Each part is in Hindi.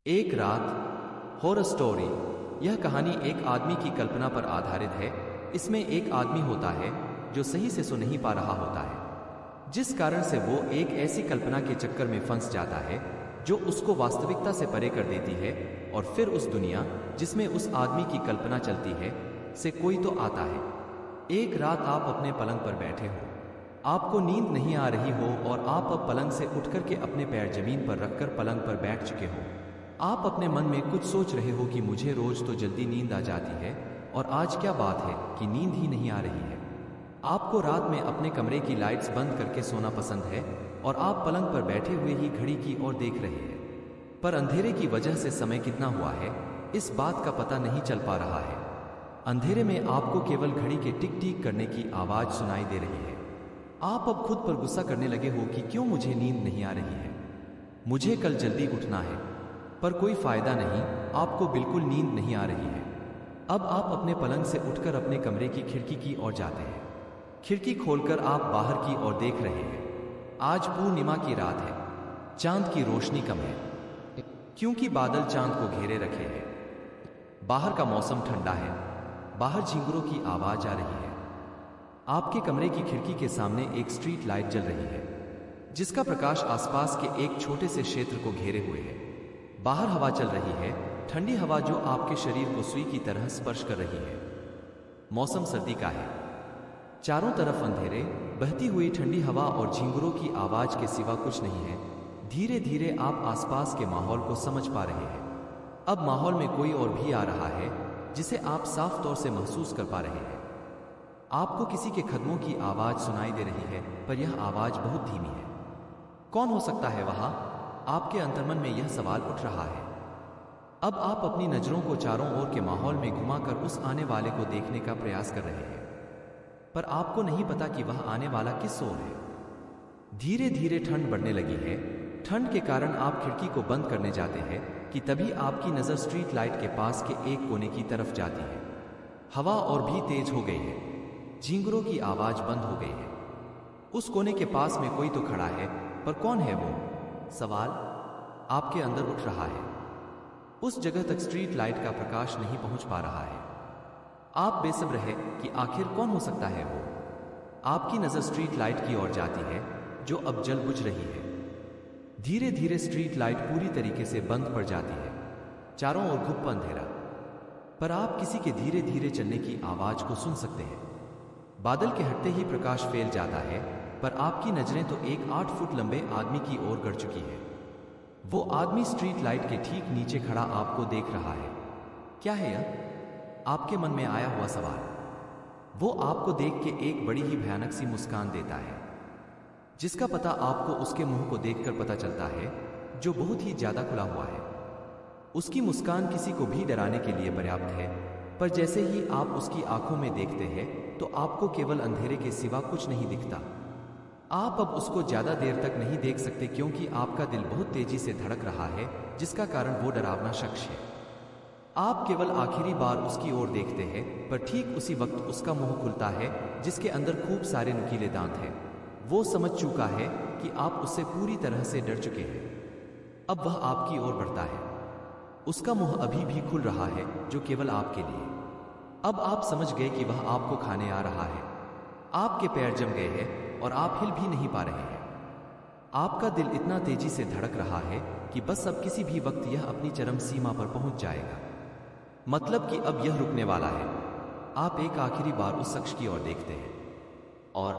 एक रात हॉरर स्टोरी। यह कहानी एक आदमी की कल्पना पर आधारित है। इसमें एक आदमी होता है जो सही से सो नहीं पा रहा होता है, जिस कारण से वो एक ऐसी कल्पना के चक्कर में फंस जाता है जो उसको वास्तविकता से परे कर देती है। और फिर उस दुनिया जिसमें उस आदमी की कल्पना चलती है से कोई तो आता है। एक रात आप अपने पलंग पर बैठे हो, आपको नींद नहीं आ रही हो और आप अब पलंग से उठकर के अपने पैर जमीन पर रखकर पलंग पर बैठ चुके हो। आप अपने मन में कुछ सोच रहे हो कि मुझे रोज तो जल्दी नींद आ जाती है और आज क्या बात है कि नींद ही नहीं आ रही है। आपको रात में अपने कमरे की लाइट्स बंद करके सोना पसंद है और आप पलंग पर बैठे हुए ही घड़ी की ओर देख रहे हैं, पर अंधेरे की वजह से समय कितना हुआ है इस बात का पता नहीं चल पा रहा है। अंधेरे में आपको केवल घड़ी के टिक टिक करने की आवाज सुनाई दे रही है। आप अब खुद पर गुस्सा करने लगे हो कि क्यों मुझे नींद नहीं आ रही है, मुझे कल जल्दी उठना है, पर कोई फायदा नहीं, आपको बिल्कुल नींद नहीं आ रही है। अब आप अपने पलंग से उठकर अपने कमरे की खिड़की की ओर जाते हैं। खिड़की खोलकर आप बाहर की ओर देख रहे हैं। आज पूर्णिमा की रात है, चांद की रोशनी कम है क्योंकि बादल चांद को घेरे रखे हैं। बाहर का मौसम ठंडा है, बाहर झींगुरों की आवाज आ रही है। आपके कमरे की खिड़की के सामने एक स्ट्रीट लाइट जल रही है जिसका प्रकाश आसपास के एक छोटे से क्षेत्र को घेरे हुए है। बाहर हवा चल रही है, ठंडी हवा जो आपके शरीर को सुई की तरह स्पर्श कर रही है। मौसम सर्दी का है, चारों तरफ अंधेरे, बहती हुई ठंडी हवा और झींगुरों की आवाज के सिवा कुछ नहीं है। धीरे धीरे आप आसपास के माहौल को समझ पा रहे हैं। अब माहौल में कोई और भी आ रहा है जिसे आप साफ तौर से महसूस कर पा रहे हैं। आपको किसी के कदमों की आवाज सुनाई दे रही है, पर यह आवाज बहुत धीमी है। कौन हो सकता है वहां? आपके अंतर्मन में यह सवाल उठ रहा है। अब आप अपनी नजरों को चारों ओर के माहौल में घुमाकर उस आने वाले को देखने का प्रयास कर रहे हैं, पर आपको नहीं पता कि वह आने वाला किस ओर है। धीरे धीरे ठंड बढ़ने लगी है। ठंड के कारण आप खिड़की को बंद करने जाते हैं कि तभी आपकी नजर स्ट्रीट लाइट के पास के एक कोने की तरफ जाती है। हवा और भी तेज हो गई है, झींगुरों की आवाज बंद हो गई है। उस कोने के पास में कोई तो खड़ा है, पर कौन है वो? सवाल आपके अंदर उठ रहा है। उस जगह तक स्ट्रीट लाइट का प्रकाश नहीं पहुंच पा रहा है। आप बेसब्र है कि आखिर कौन हो सकता है वो। आपकी नजर स्ट्रीट लाइट की ओर जाती है जो अब जल बुझ रही है। धीरे धीरे स्ट्रीट लाइट पूरी तरीके से बंद पड़ जाती है, चारों ओर घुप अंधेरा, पर आप किसी के धीरे धीरे चलने की आवाज को सुन सकते हैं। बादल के हटते ही प्रकाश फैल जाता है, पर आपकी नजरें तो एक 8 फुट लंबे आदमी की ओर गड़ चुकी है। वो आदमी स्ट्रीट लाइट के ठीक नीचे खड़ा आपको देख रहा है। क्या है यह? आपके मन में आया हुआ सवाल। वो आपको देख के एक बड़ी ही भयानक सी मुस्कान देता है, जिसका पता आपको उसके मुंह को देखकर पता चलता है, जो बहुत ही ज्यादा खुला हुआ है। उसकी मुस्कान किसी को भी डराने के लिए पर्याप्त है, पर जैसे ही आप उसकी आंखों में देखते हैं तो आपको केवल अंधेरे के सिवा कुछ नहीं दिखता। आप अब उसको ज्यादा देर तक नहीं देख सकते क्योंकि आपका दिल बहुत तेजी से धड़क रहा है, जिसका कारण वो डरावना शख्स है। आप केवल आखिरी बार उसकी ओर देखते हैं, पर ठीक उसी वक्त उसका मुंह खुलता है जिसके अंदर खूब सारे नुकीले दांत हैं। वो समझ चुका है कि आप उससे पूरी तरह से डर चुके हैं। अब वह आपकी ओर बढ़ता है। उसका मुंह अभी भी खुल रहा है, जो केवल आपके लिए। अब आप समझ गए कि वह आपको खाने आ रहा है। आपके पैर जम गए हैं और आप हिल भी नहीं पा रहे हैं। आपका दिल इतना तेजी से धड़क रहा है कि बस अब किसी भी वक्त यह अपनी चरम सीमा पर पहुंच जाएगा। मतलब कि अब यह रुकने वाला है। आप एक आखिरी बार उस शख्स की ओर देखते हैं और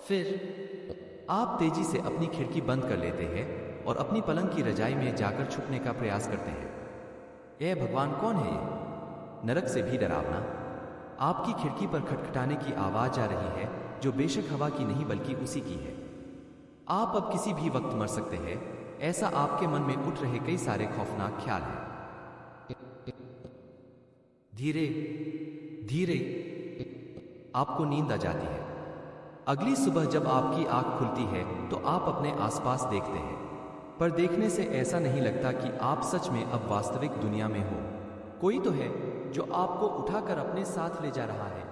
फिर आप तेजी से अपनी खिड़की बंद कर लेते हैं और अपनी पलंग की रजाई में जाकर छुपने का प्रयास करते हैं। यह भगवान, कौन है ये? नरक से भी डरावना। आपकी खिड़की पर खटखटाने की आवाज आ रही है, जो बेशक हवा की नहीं बल्कि उसी की है। आप अब किसी भी वक्त मर सकते हैं, ऐसा आपके मन में उठ रहे कई सारे खौफनाक ख्याल हैं। धीरे धीरे आपको नींद आ जाती है। अगली सुबह जब आपकी आंख खुलती है तो आप अपने आसपास देखते हैं, पर देखने से ऐसा नहीं लगता कि आप सच में अब वास्तविक दुनिया में हो। कोई तो है जो आपको उठाकर अपने साथ ले जा रहा है।